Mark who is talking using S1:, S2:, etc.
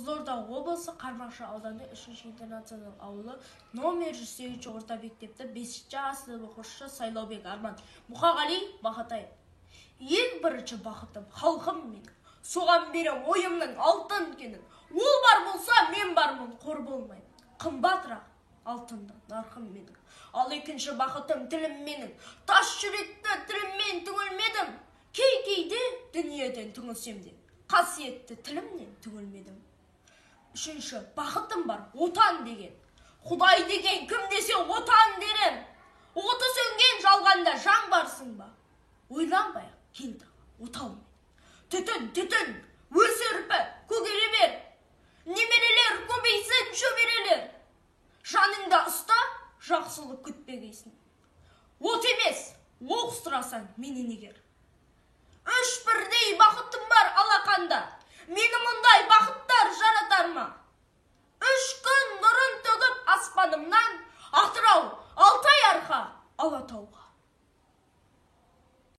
S1: Қызылорда облысы Қармақшы ауданы 3-ші интернационал ауылы номер 108 орта мектепті 5-ші сынып оқушысы Сайлаубек Арман Мұқағали Бақатай. Ең бірінші бақытым халқым менің, соған берем ойымның алтын кенін. Ол бар болса, мен бармын, қор болмаймын. Қымбатырақ алтынды нарқым менің. Ал екінші бақытым тілім менің, тас жүректі тіліммен түңілмедім. Кейде дүниеден түңілсем де, қасиетті тілімнен түңілмедім. Үшінші бақытым бар, отан деген. Құдай деген кім десе отан дерем. Оты сөнген жалғанда жан барсың ба? Ойланбай келді отаумен. Түтін, өсірпі, көгере бер. Немерелер көбейсін шөберелер. Жаныңда ұста, жақсылық күтпегейсін. От емес, оқ сұрасаң менен егер. Үш бірдей бақытым бар алақанда. Мені мұндай бақыттар жаратар ма? 3 күн нұрын төгіп аспанымнан, Атырау, Алтай арқа, Алатауға.